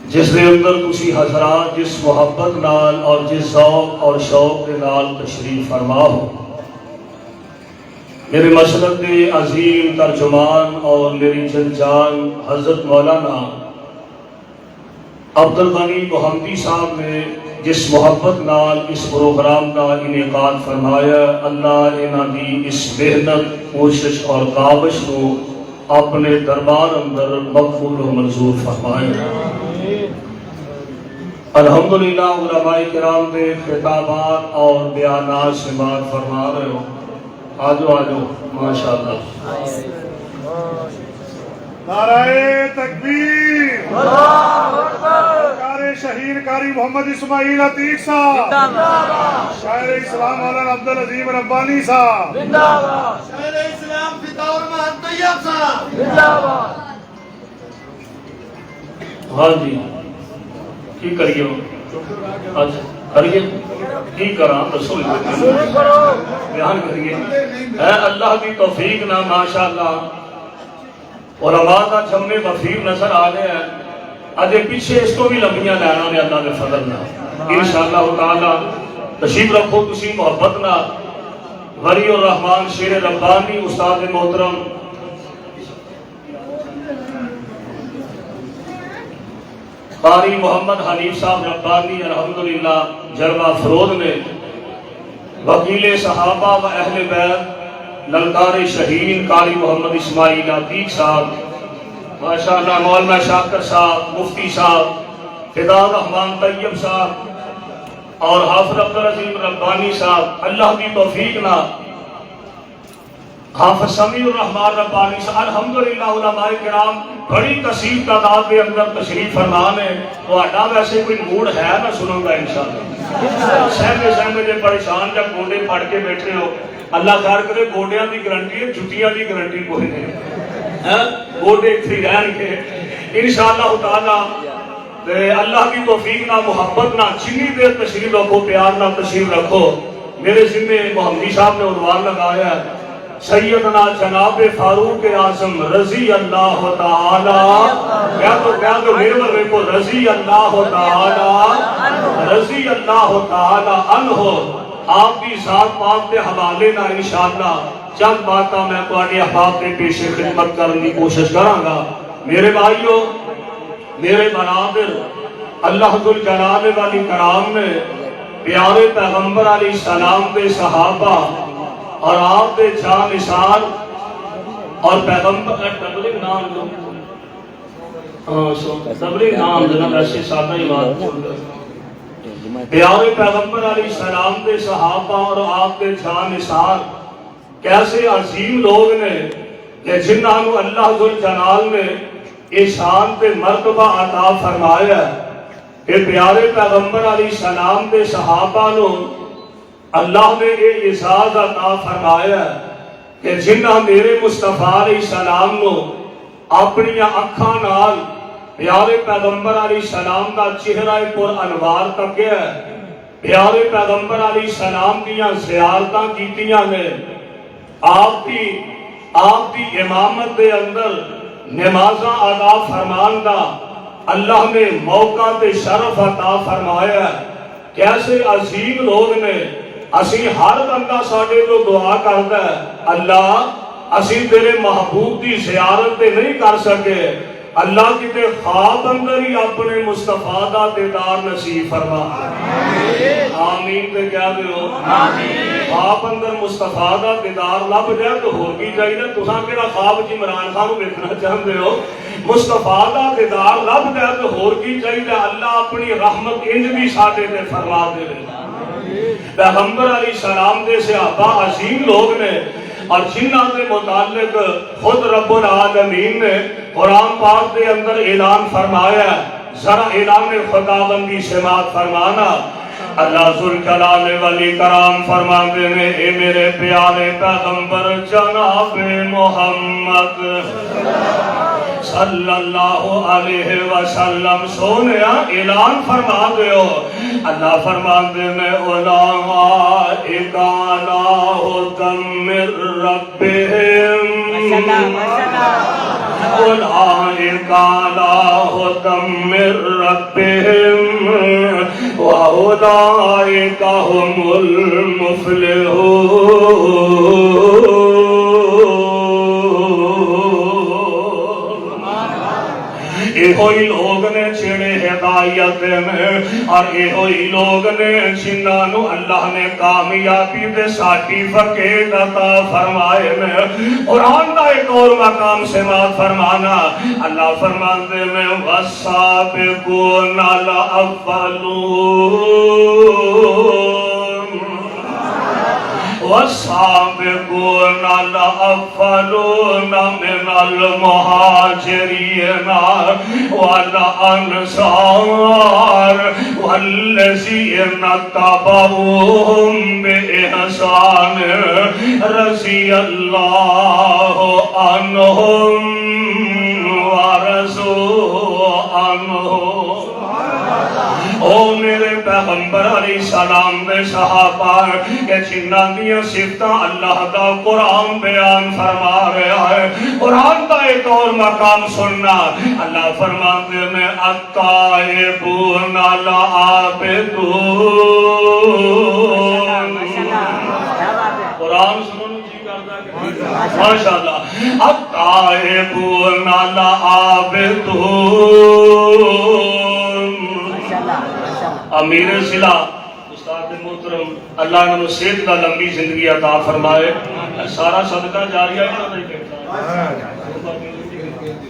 جس دے اندر تسی حضرات جس محبت نال اور جس ذوق اور شوق کے نال تشریف فرما ہو، میرے مسلک کے عظیم ترجمان اور میری جن جان حضرت مولانا عبدالغنی محمدی صاحب نے جس محبت نال اس پروگرام کا انعقاد فرمایا، اللہ انہاں دی اس محنت کوشش اور کاوش کو اپنے دربار اندر مقبول و منظور فرمائے۔ الحمدللہ علماء کرام نے خطابات اور بیانات سے بات فرما رہے ہو، آجو ماشاءاللہ۔ نعرہ تکبیر، کار شہید قاری محمد اسماعیل عتیق صاحب، شاعر اسلام مولانا عبدالعظیم ربانی صاحب، شاعر اسلام فتح الرحمن طیب صاحب۔ ہاں جی کی کریے اچھا کریے کی کراں رسول بیان کریے اے اللہ کی توفیق نہ ماشاءاللہ علماء کا جمع وفیر نظر آ گیا ہے۔ اجے پیچھے اس کو بھی لمبیاں لینا نے اللہ کے فضل نہ انشاءاللہ تعالی تشریف رکھو کسی محبت نہ ولی الرحمن شیر ربانی استاد محترم قاری محمد حنیف صاحب ربانی الحمدللہ جلوہ فرود نے وکیل صحابہ و اہل بیت للکار شہین قاری محمد اسماعیل عتیق صاحب ماشاءاللہ، مولانا شاکر صاحب، مفتی صاحب، فدا الرحمن طیب صاحب اور حافظ عبدالعظیم ربانی صاحب، اللہ کی توفیق نہ حافظ سمیع الرحمن ربانی صاحب، الحمدللہ علماء کرام بڑی کثیر تعداد کے اندر تشریف فرمان ہے۔ تو آڈا ویسے کوئی موڈ ہے نہ سنوں گا انشاءاللہ۔ سہمے جے پریشان جب گوڑے پھڑ کے بیٹھے ہو، اللہ خیر کرے گوڑیاں دی گارنٹی ہے، جتیاں دی گارنٹی کوئی نہیں، گوڑے تھی رہن کے انشاءاللہ تعالی اللہ کی توفیق نہ محبت نہ جنی دیر تشریف رکھو پیار نہ تشریف رکھو۔ میرے ذمہ محمدی صاحب نے عنوان لگایا ہے سیدنا جناب فاروق اعظم رضی اللہ تعالی، کیا تو میرے مرے کو رضی اللہ تعالی عنہ، آپ کی ذات پاک کے حوالے نہ انشاءاللہ چند باتاں میں تواڈے احباب کے پیش خدمت کرنے کی کوشش کراں گا۔ میرے بھائیو، میرے برادر، اللہ ذوالجلال والی کرام نے پیارے پیغمبر علیہ السلام کے صحابہ اور آپ دے جان نثار اور پیغمبر تبلیغ نام دو تبلیغ نام دینا ویسے سادہ ہی بات پیارے پیغمبر علیہ السلام دے صحابہ اور آپ دے جان نثار کیسے عظیم لوگ نے کہ جنہاں کو اللہ ذوالجلال نے احسان تے مرتبہ عطا فرمایا کہ پیارے پیغمبر علیہ السلام دے صحابہ نو اللہ نے یہ اعزاز عطا فرمایا کہ جنہاں میرے مصطفیٰ علیہ السلام نو اپنی اکھاں نال پیارے پیغمبر علیہ السلام کا چہرہ پر انوار تکیا ہے، پیارے پیغمبر علیہ السلام دیاں زیارتاں کیتیاں نے، آپ کی امامت دے اندر نمازاں ادا فرمان دا اللہ نے موقع تے شرف عطا فرمایا ہے۔ کیسے عظیم لوگ نے، اسی ہر بندہ ساڑھے تو دعا کرتا ہے اللہ اسی تیرے محبوب کی زیارت تے نہیں کر سکے، اللہ کی تے خواب اندر ہی اپنے مصطفیٰ دا دیدار نصیب فرما۔ آمین تے کیا دیو، خواب اندر مصطفیٰ دا دیدار لب جائے تو ہو کی چاہیے۔ تساں کیڑا خواب جی عمران خان کو دیکھنا چاہتے ہو، مصطفیٰ دا دیدار لب جائے تو ہو کی چاہیے۔ اللہ اپنی رحمت انج بھی ساڈے تے فرما دے۔ پیغمبر علیہ السلام دے صحابہ عظیم لوگ نے اور جنہاں کے متعلق خود رب العالمین نے قرآن پاک دے اندر اعلان فرمایا ہے، ذرا اعلان خداوندی سماعت فرمانا۔ اللہ ذوالجلال والی کرام فرماتے ہیں اے میرے پیارے پیغمبر جناب محمد صلی اللہ علیہ وسلم سونیا اعلان فرما دیو۔ اللہ فرماتے ہیں اولئک علی ھدی من ربہم أولئك على هدى من ربهم وأولئك هم المفلحون یہ ہوئی لوگ نے چھڑے ہدایت میں اور یہ ہوئی لوگ نے جنہوں اللہ نے کامیابی دے سرٹیفکیٹ عطا فرمائے میں قرآن کا ایک اور مقام سماعت فرمانا اللہ فرماندے میں والسابقون الاولون والسابقون الأولون من المهاجرين والأنصار والذين اتبعوهم بإحسان رضي الله عنهم ورضوا عنه او میرے پیغمبر علیہ السلام دے صحابہ کہ جنہاں دیاں صفتاں اللہ دا قرآن بیان فرما رہا ہے قرآن دا ایک اور مقام سننا اللہ فرماتے میں التائبون العابدون قرآن سنو جی کرتا ہے ماشاءاللہ التائبون العابدون امیر ضلع استاد محترم اللہ نے صحت کا لمبی زندگی عطا فرمائے سارا صدقہ جاریہ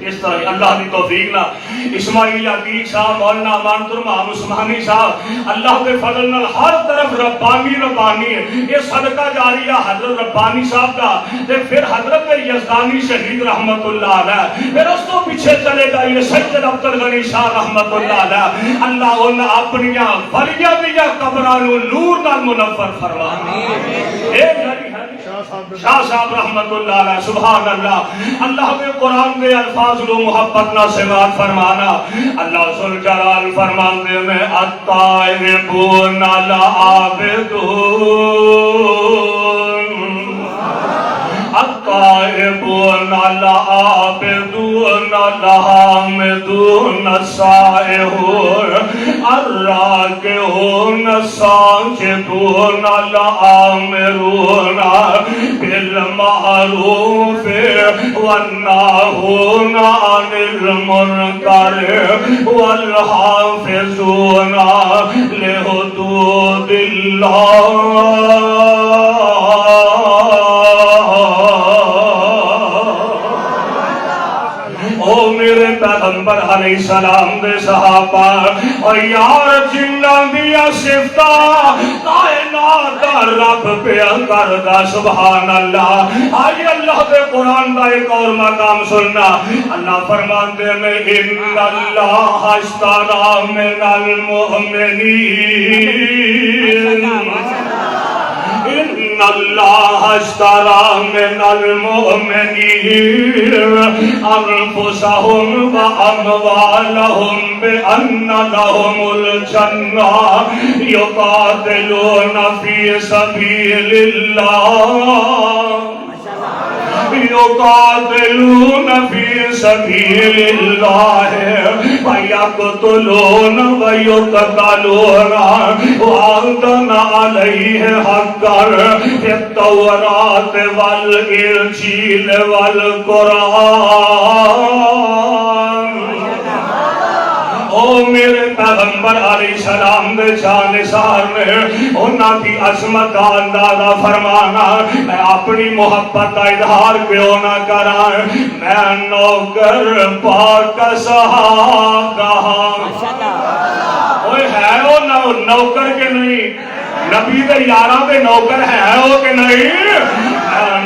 اس طرح اللہ کی توفیق نہ اسماعیل عقیق صاحب مولانا امان ترمان عثمانی صاحب اللہ کے فضل نال ہر طرف ربانی ربانی ہے یہ صدقہ جاریہ حضرت ربانی صاحب کا پھر حضرت یزدانی شہید رحمت اللہ علیہ پھر اس کو پیچھے چلے جائیے سید عبدالغنی شاہ رحمت اللہ علیہ اللہ انہیں اپنی ولیہ دیا قبرانو نور نال منور فرما شاہ صاحب رحمت اللہ علیہ سبحان اللہ اللہ کے قرآن دے الفاظ لو محبت نہ سماعت فرمانا اللہ ذوالجلال فرماندے میں التائبون العابدون التائبون العابدون الحامدون السائحون الراكعون الساجدون الآمرون بالمعروف والناهون عن المنكر والحافظون لحدود الله او میرے پیغمبر علیہ السلام دے صحابہ اور یار جنہاں دیا صفتہ کائنات دا رب بیان کردہ سبحان اللہ آئی اللہ دے قرآن دا ایک اور مقام سننا اللہ فرماندے میں ان اللہ اشترى من المؤمنین ان اللہ اشترى من المؤمنین انفسهم واموالهم بان لهم الجنہ یقاتلون فی سبیل اللہ يقاتلون في سبيل الله ويقتلون ويقتلون وعدنا عليه حقا في التوراة والإنجيل والقرآن او میرے پیغمبر علیہ السلام دے جانثار نے انہاں کی عظمت کا اندازہ فرمانا میں اپنی محبت کا اظہار کیوں نہ کراں میں نوکر پاک صحابہ اوے ہے وہ نوکر کے نہیں نبی دے یاراں دے نوکر ہے وہ کہ نہیں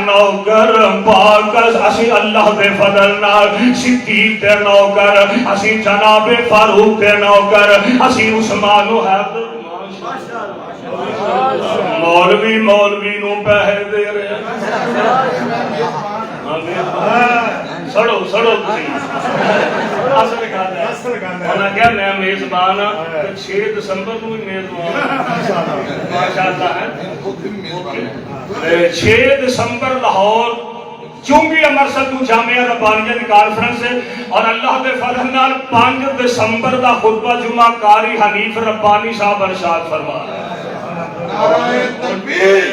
نوکر پاک اسی اللہ دے فضل نال صدیق دے نوکر اسی جناب فاروق دے نوکر اسی عثمان و حیدر مولوی نو پیسے دے رہے سڑو اصل گل کیا میں میزبان 6 دسمبر کو میزبان ماشاءاللہ ہے 6 دسمبر لاہور چونکہ امرسد جامعہ ربانیت کانفرنس ہے اور اللہ دے فضل نال 5 دسمبر دا خطبہ جمعہ قاری حنیف ربانی صاحب ارشاد فرما نعرہ تکبیر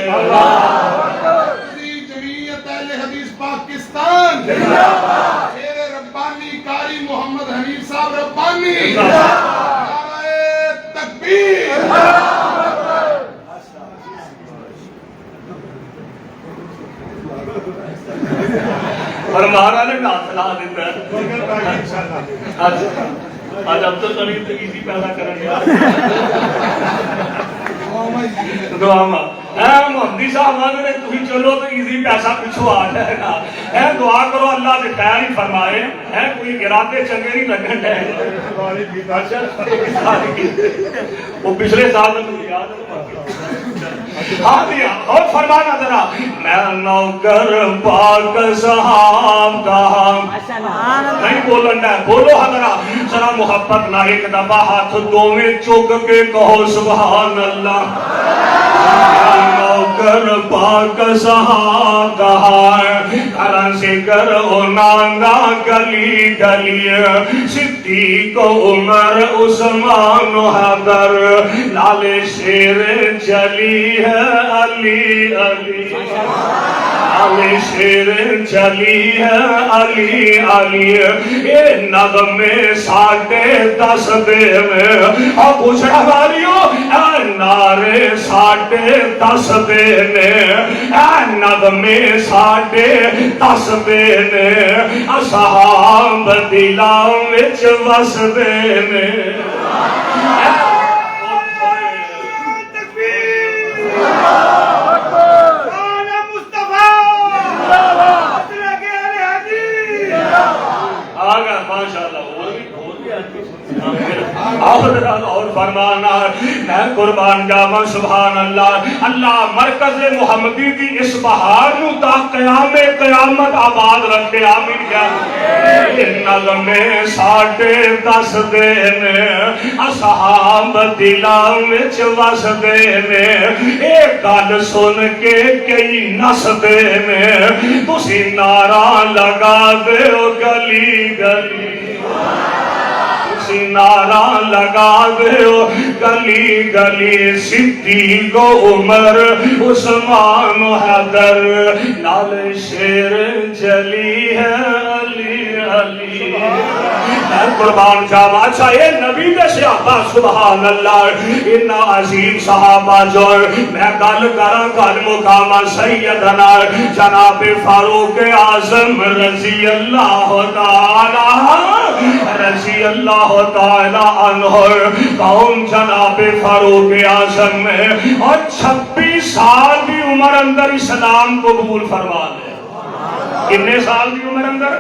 جمعیت اہل حدیث پاکستان شیر ربانی قاری محمد حنیف صاحب ربانی نعرہ تکبیر اور ہمارا نے ناصلہ دیتا ہے آج اب تو قریب تک اسی پیدا کرنے دعا ماں محمدی صاحب آنے تھی چلو تو ایزی پیسہ پچھو آ جائے گا دعا کرو اللہ سے خیر ہی فرمائے کوئی گراتے چنگے نہیں لگن ہے وہ پچھلے سال میں یاد ہے اور فرمانا ذرا میں نوکر پاک صاحب کا نہیں بولنا ہے بولو ذرا ذرا محبت نہ ایک دفعہ ہاتھ دو میں چوک کے کہو سبحان اللہ نوکر پاک صاحب کا گھر سے کرو نانا گلی گلی صدیق عمر عثمان حیدر لال شیر چلی ہے علی علی لال شیر چلی ہے علی علی اے نغمے 10.5 دے میں اور پوچھنا والیوں اے نعرے 10.5 دے نے اے نغمے 10.5 دے نے اصحاب دلاں وچ وس دے نے اور فرمانا میں قربان جاواں سبحان اللہ اللہ مرکز محمدی دی اس بہار نو تا قیام قیامت آباد رکھے آمین کیا نغمے 10.5 دے نے اصحاب دلاں وچ وس دے نے اے گل سن کے کئی نس دے نے تسی نعرہ لگا دیو گلی گلی نعرہ لگا دیو گلی گلی صدیق عمر عثمان حیدر لال شیر چلی ہے علی علی قربان جاواں اچھا یہ نبی دے صحابہ سبحان اللہ اتنا عظیم صحابہ جو میں گل کراں گل مقام سیدنا جناب فاروق اعظم رضی اللہ تعالی تعالی عنہ قوم جناب فاروق اعظم میں اور 26 سال کی عمر اندر اسلام قبول فرما لے کتنے سال کی عمر اندر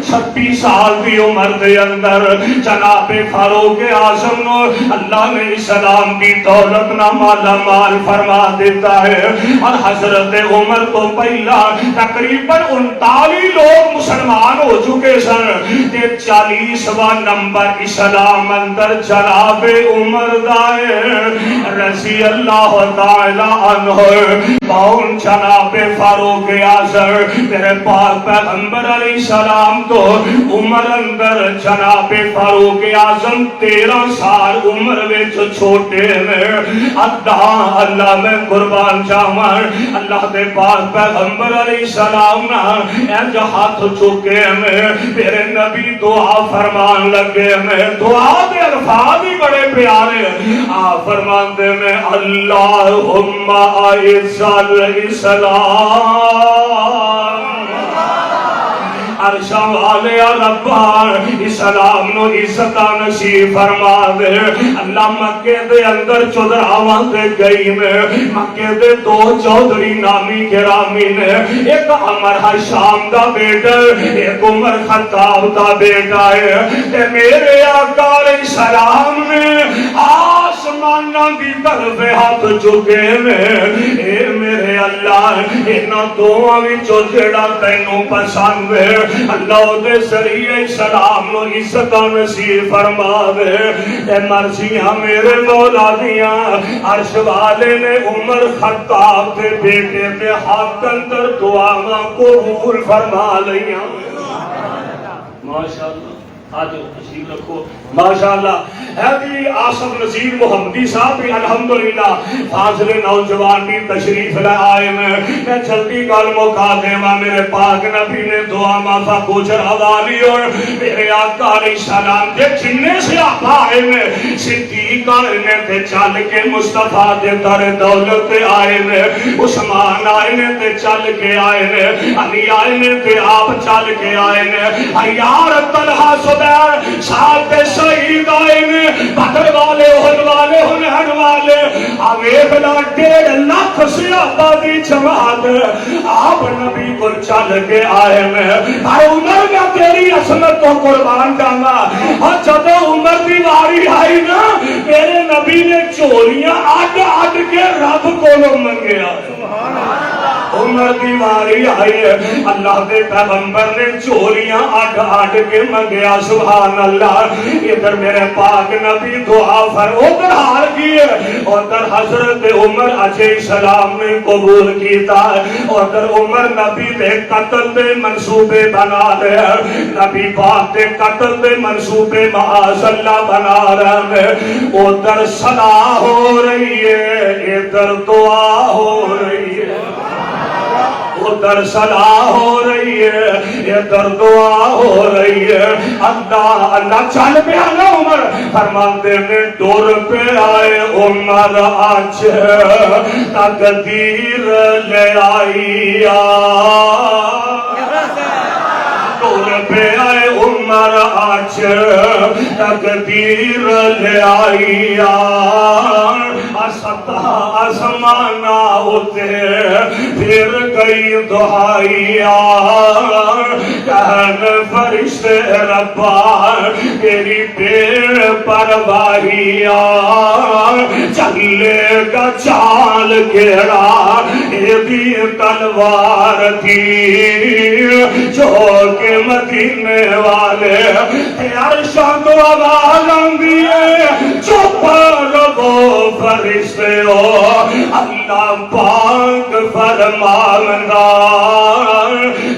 26 سال کی عمر دے اندر جناب فاروق اعظم نو اللہ نے اسلام کی دولت نہ مالا مال فرما دیتا ہے اور حضرت عمر تو پہلا تقریباً 39 لوگ مسلمان ہو چکے سن تے 40واں نمبر اسلام اندر جناب عمر دائے رضی اللہ تعالی عنہ کون جناب فاروق اعظم میرے پاک پیغمبر علیہ السلام تو عمر اندر جناب فاروق اعظم 13 سال عمر وچ چھوٹے نے اللہ میں قربان جاواں اللہ دے پاک پیغمبر علیہ السلام نا اے جو ہاتھ چکے میں میرے نبی دعا فرمان لگے میں دعا دے الفاظ ہی بڑے پیارے فرماندے میں اللہم اعز الاسلام عرشہ والے ربان اسلام نو عزت نصیب فرما دے اللہ مکے دے اندر چودراواں دے گئی میں مکے دے 2 چودھری نامی گرامی نے ایک عمر شام دا بیٹا ایک عمر خطاب دا بیٹا ہے تے میرے آقا علیہ السلام نے آسماناں دی طرف ہاتھ چکے نے اے میرے اللہ انہاں دوواں وچوں جڑا تینوں پسند ہے اللہ دے ذریعے سلام نو عزت نصیب فرما دے اے مرضیاں میرے مولا دیاں عرش والے نے عمر خطاب دے بیٹے دے ہاتھ اندر دعاواں قبول فرما لیاں ماشاءاللہ آج تشریف رکھو ماشاءاللہ حیدری آصف نذیر محمدی صاحب بھی الحمدللہ فاضل نوجوان بھی تشریف لے آئے میں جلدی گل مکا دیواں میرے پاک نبی نے دعا مافا گجر حوالی اور میرے آقا علیہ السلام دے جننے سے آقا آئے میں صدیق آئے میں تے چل کے مصطفیٰ دے در دولت آئے میں عثمان آئے میں تے چل کے آئے میں علی آئے میں تے آپ چل کے آئے میں حیار طلحہ زبیر ساتھ شہید آئے میں بدر والے احد والے حنین والے آویخلا 1.5 لاکھ سے آبادی جماعت آپ نبی کو چل کے آئے میں اے عمر میں تیری عصمت کو قربان جانا اور جب عمر دی واری آئی نا میرے نبی نے چوریاں اڈ اڈ کے رب کو منگیا عمر دی واری آئی ہے اللہ دے پیغمبر نے چوریاں اڈ اڈ کے منگیا سبحان اللہ ادھر میرے پاک نبی دعا فر ادھر حال کی ہے ادھر حضرت عمر علیہ السلام نے قبول کیتا ہے ادھر عمر نبی دے قتل دے منصوبے بنا رہے نبی پاک دے قتل دے منصوبے معاذ اللہ بنا رہے ادھر صلاح ہو رہی ہے ادھر دعا ہو رہی ہے ادھر صلاح ہو رہی ہے ادھر دعا ہو رہی ہے اللہ اللہ چل پیا نا عمر فرماتے نے ڈور پہ آئے عمر آج تقدیر لے آئی ڈور پہ آئے عمر آج تقدیر لے آئی آسمانہ ہوتے پھر گئی دعائیا کہن فرشتے ربا تیری بے پرواہیا چلے گا چال گھیرا ایدی تلوار تھی جو کہ مدینے والے عرشاں کو آواز آندیے چپ رہو فرشتے ہو اللہ پاک فرماندا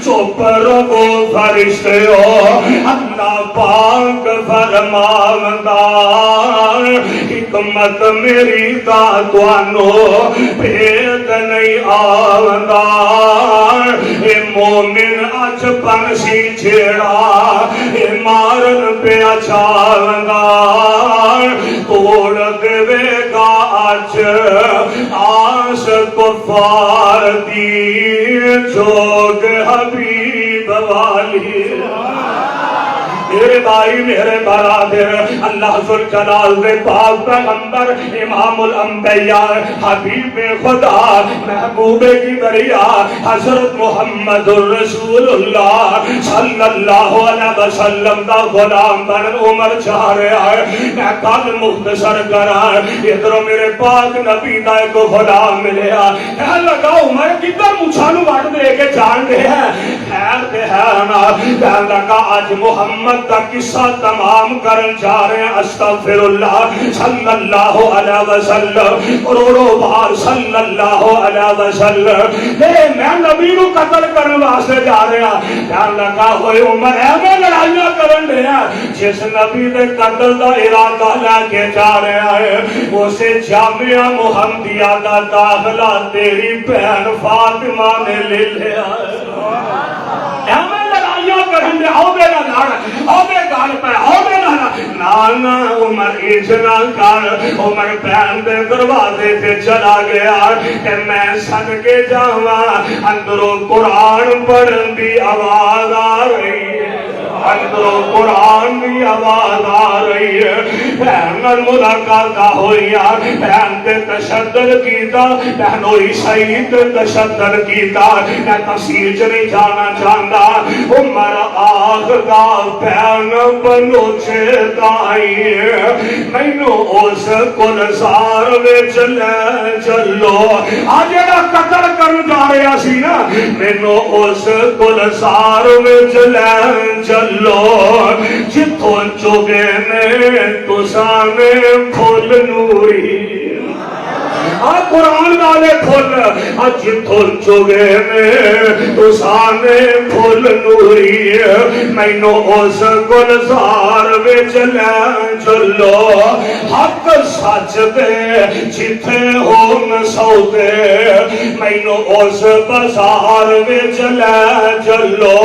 چپ رہو فرشتے ہو اللہ پاک فرماندا حکمت میری دا توانو بھید نہیں آوندا اے مومن اج پنسی چھیڑا اے مارن پہ اچھاوندا توڑ دے گا آج آس کفار دی جوگ حبیب والی میرے بھائی میرے برادر اللہ ذوالجلال دے پاک پیغمبر امام الانبیاء حبیب خدا محبوب کی دریا حضرت محمد الرسول اللہ صلی اللہ علیہ وسلم دا غلام بن عمر چاہ رہا ہے میں کل مختصر کرا ادھر میرے پاک نبی دا ایک غلام ملیا کہنے لگا عمر کدھر مچھانو وٹ دے کے جان دے ہیں خیر دے ہے نا کہنے لگا آج محمد کا قصہ تمام کرن جا رہے ہیں استغفر اللہ صلی اللہ علیہ وسلم کروڑوں بار صلی اللہ علیہ وسلم میں نبی کو قتل کرنے واسطے جا رہے ہیں کہنے لگا ہوئے عمر ہے میں لڑائیاں کرن دے ہیں جس نبی دے قتل دا ارادہ لے کے جا رہے ہیں اسے جامعہ محمدیہ دا داخلہ تیری بہن فاطمہ نے لے لیا ہے کرن دے ہو بے نہ گال پر ہو بے نانا عمر اجنا کر عمر بہن دے دروازے سے چلا گیا کہ میں صدقے جاواں اندروں قرآن پڑھن دی آواز آ رہی ہے اندروں قرآن دی آواز آ رہی بہن ملاقات ہوئی بہن تے تشدد کیتا بہن ہوئی شہید تشدد کیتا میں تفصیل چ نہیں جانا چاہتا عمر آخدا بہن بلوچے دائی مینو اس گلزار وچ لے چلو آج جڑا قتل کرن جا رہا سی نا مینو اس گلزار وچ لے چلو جتھوں چوگے نے تساں نے پھول نوری قرآن والے پھول جتھوں چوگے نے تساں نے پھول نوری مینو اس گلزار وچ لے چلو حق سچ دے جتھے ہون سودے مینو اس بازار وچ لے چلو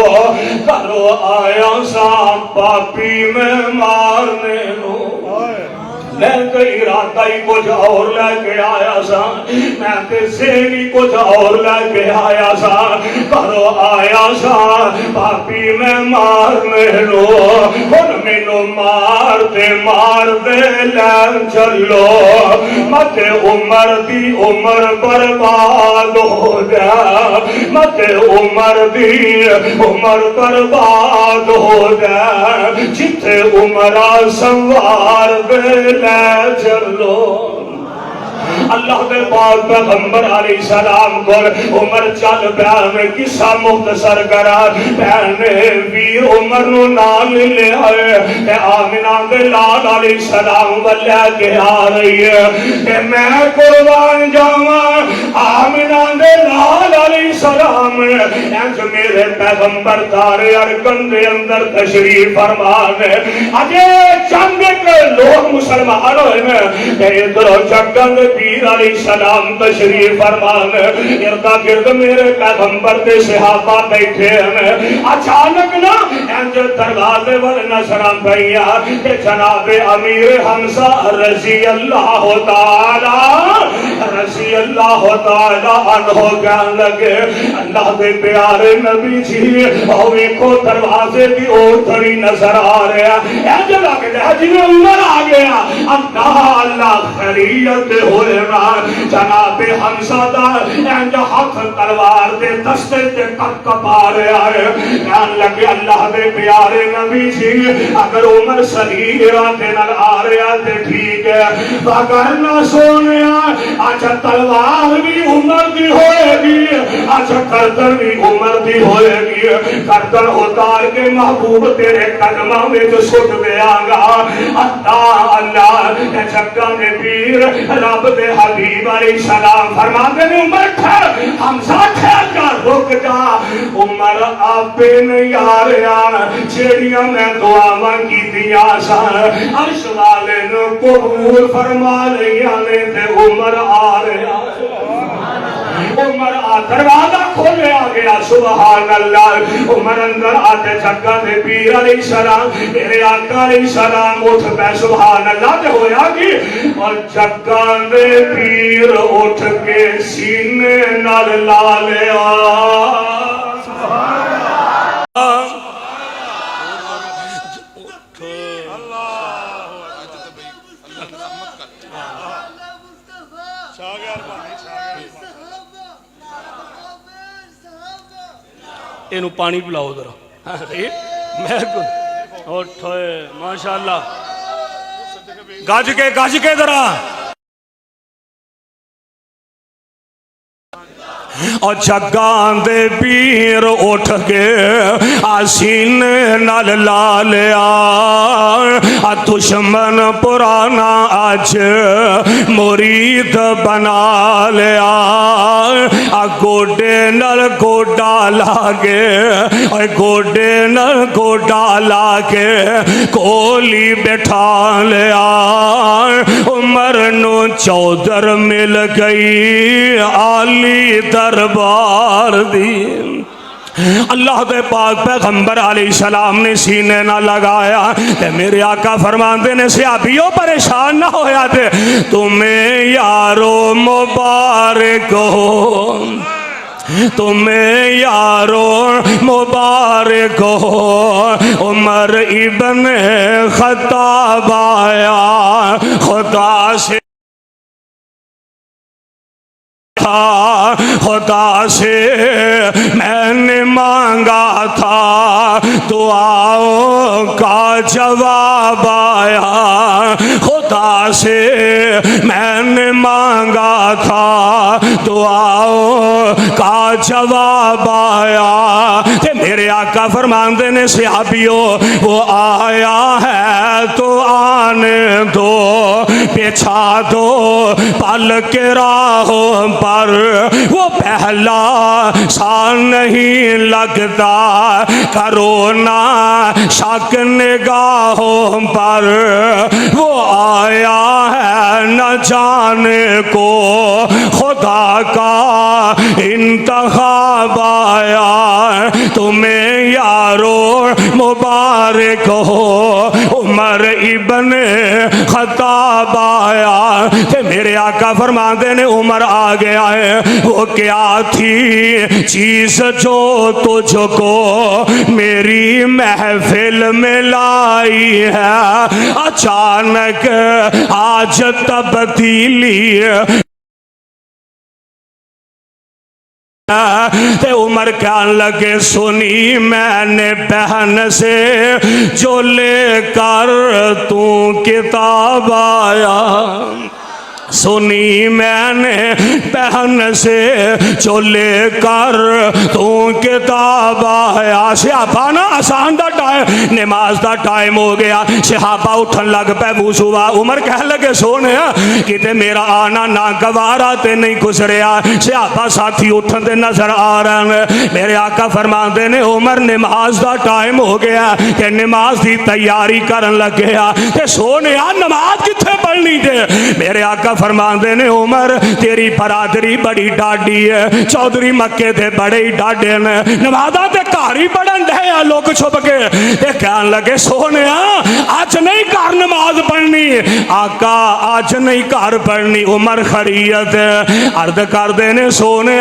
کرو آیا سا پاپی میں مارنے نو میں تو ارادہ ہی کچھ اور لے کے آیا سا میں تے ذہنی کچھ اور لے کے آیا سا کرو آیا سا پاپی میں مارنے لو ہن مینوں مار دے لے چلو مت عمر دی عمر برباد ہو جا مت عمر دی عمر برباد ہو جا جتھے عمرہ سوار دے چلو اللہ دے پاک پیغمبر علیہ السلام کو عمر چل پیا میں قصہ مختصر کرا پہنے ویر عمر نو نال لے آئے تے آمنہ دے لال علیہ السلام والے کے آ رہی ہے کہ میں قربان جاواں آمنہ دے لال علیہ السلام انج میرے پیغمبر دارے ارکن دے اندر تشریف فرمانے اجے چند کے لوگ مسلمان ہوئے ہیں کہ ادھر جگن پیر علیہ السلام تشریف فرمان اردا گرد میرے پیغمبر دے صحابہ بیٹھے ہیں اچانک نا انج دروازے ول نظراں پئیاں کہ جناب امیر حمزہ رضی اللہ تعالی عنہ کہن لگے اللہ دے پیارے نبی جی او ویکھو دروازے دی اور تھڑی نظر آ رہا انج لگدا جویں عمر آ گیا اللہ خیریت ہوئے جناب حمزہ دا انج ہاتھ تلوار دے دستے تے کپا رہا ہے کہن لگے اللہ دے پیارے نبی جی اگر عمر صحیح ارادے نال آ رہا تے ٹھیک ہے اگر نہ سونیا اچھا تلوار بھی عمر دی ہوئے گی اچھا گردن بھی عمر دی ہوئے گی گردن اتار کے محبوب تیرے قدماں وچ سٹ دیاں گا اللہ جگہ نے پیر رب دے حبیب علیہ السلام فرماتے ہیں عمر ٹھہر حمزہ ٹھہر کر رک جا عمر آپے نہیں آ رہا جیڑیاں میں دعاواں کیتیاں سن عرش والے نے قبول فرما لیا نے تے عمر آ رہا عمر دروازہ کھولے آ گیا سبحان اللہ عمر اندر آتے جگہ دے پیر علیہ السلام میرے آقا علیہ السلام اٹھ پہ سبحان اللہ دے ہویا کی اور جگہ دے پیر اٹھ کے سینے نال لا لیا سبحان اللہ اینو پانی پلاؤ ذرا اٹھوئے ماشاءاللہ گاج کے ذرا اور جگان دے پیر اٹھ کے آسینے نال لا لیا دشمن پرانا آج مرید بنا لیا گوڑے نل گوڑا لاگے گوڑے نل گوڑا لاگے کولی بٹھا لیا عمر نو چودر مل گئی آلی دربار دی اللہ دے پاک پیغمبر علیہ السلام نے سینے نہ لگایا تے میرے آقا فرماندے نے صحابیوں پریشان نہ ہویا تھے تمہیں یارو مبارک ہو تمہیں یارو مبارک ہو عمر ابن خطاب آیا خدا سے خدا سے میں نے مانگا تھا دعاؤں کا جواب آیا خدا سے میں نے مانگا تھا دعاؤں کا جواب آیا کہ میرے آقا فرماندے نے صحابیوں وہ آیا ہے تو آنے دو بچھا دو پل کے راہوں پر وہ پہلا سا نہیں لگتا کرو نہ شک نگاہوں پر وہ آیا ہے نہ جانے کو خدا کا انتخاب آیا تمہیں یارو مبارک ہو عمر ابن خطاب آیا کہ میرے آقا فرماندے نے عمر آ گیا ہے وہ کیا تھی چیز جو تجھ کو میری محفل میں لائی ہے اچانک آج تبدیلی تے عمر کہنے لگے سنی میں نے بہن سے جو لے کر تو کتاب آیا سنی میں نے بہن سے جو لے کر تو کتاب آیا صحابہ نا آسان دا ٹائم نماز دا ٹائم ہو گیا صحابہ اٹھن لگ پہ وضو عمر کہہ لگے سونے کتے میرا آنا ناگوارا تے نہیں گزریا صحابہ ساتھی اٹھن دے نظر آ رہے ہیں میرے آقا فرماندے نے عمر نماز دا ٹائم ہو گیا کہ نماز دی تیاری کرن لگ گیا تے سونے نماز کتھے پڑھنی دے میرے آقا فرماندے نے عمر تیری برادری بڑی ڈاڈی ہے چودھری مکے دے بڑے ہی ڈاڈے نے نمازاں تے کاری بڑھن دے لوگ چھپ کے تے کہن لگے سونے آج نہیں کار نماز پڑھنی آقا آج نہیں کار پڑھنی عمر خریت عرض کر دینے سونے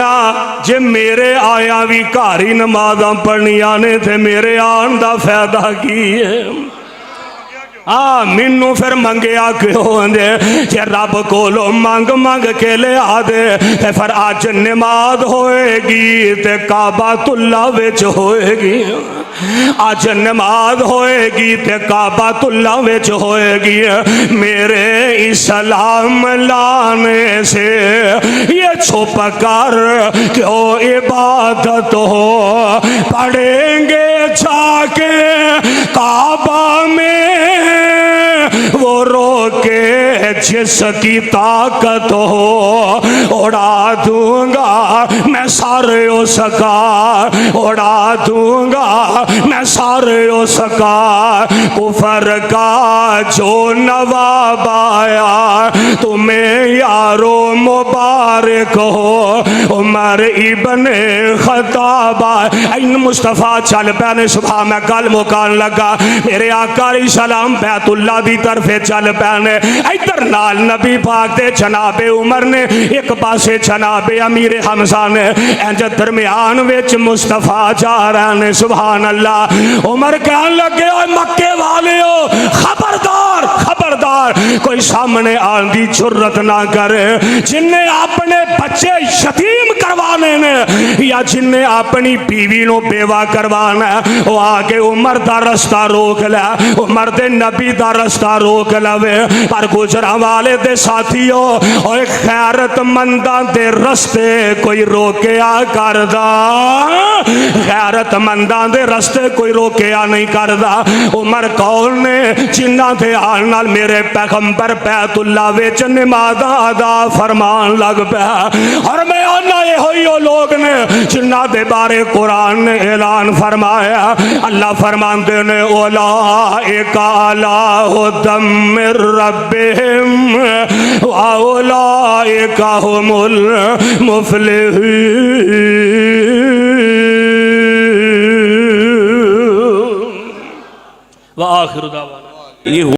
جے میرے آیا بھی کاری نمازاں پڑھنی آنے تھے میرے آن دا فائدہ کی ہے مینوں پھر منگیا کیوں دے جے رب کولو مانگ مانگ کے لے آدے تے پھر آج نماز ہوئے گی تے کعبۃ اللہ وچ ہوئے گی آج نماز ہوئے گی تے کعبۃ اللہ وچ ہوئے گی میرے اسلام لانے سے یہ چھپ کر کیوں عبادت ہو پڑھیں گے جا کے کعبہ میں وہ روکے جس کی طاقت ہو اڑا دوں گا میں سارے اس کا اڑا دوں گا میں سارے اس کا کفر کا جو نواب آیا تمہیں یارو مبارک ہو عمر ابن خطاب این مصطفیٰ چل پینے صبح میں گل مکان لگا میرے آقا علیہ السلام بیت اللہ دی طرف چل پینے ادھر نال نبی پاک دے جناب عمر نے ایک پاسے جناب امیر حمزہ نے انج درمیان وچ مصطفیٰ جا رہے ہیں سبحان اللہ عمر کہنے لگے اوے مکے والے ہو خبردار خبردار کوئی سامنے آن دی جرت نہ کرے جن نے اپنے بچے یتیم کروانے نے یا جن نے اپنی بیوی نو بیوہ کروانا ہے وہ آگے عمر دا رستہ روک لے عمر دے نبی دا رستہ روک لے پر گجرا والے دے ساتھیوں اور خیرت مندان دے رستے کوئی روکیا کردہ خیرت مندان دے رستے کوئی روکیا نہیں کردہ عمر کون نے جنہ دے آنال میرے پیغمبر بیت اللہ ویچ نمازہ ادا فرمان لگ پہ اور میں آنا یہ ہوئی ہو لوگ نے جنہ دے بارے قرآن نے اعلان فرمایا اللہ فرمان دینے اولائک علی ہدی من ربہم واولائک هم المفلحون وآخر دعوانا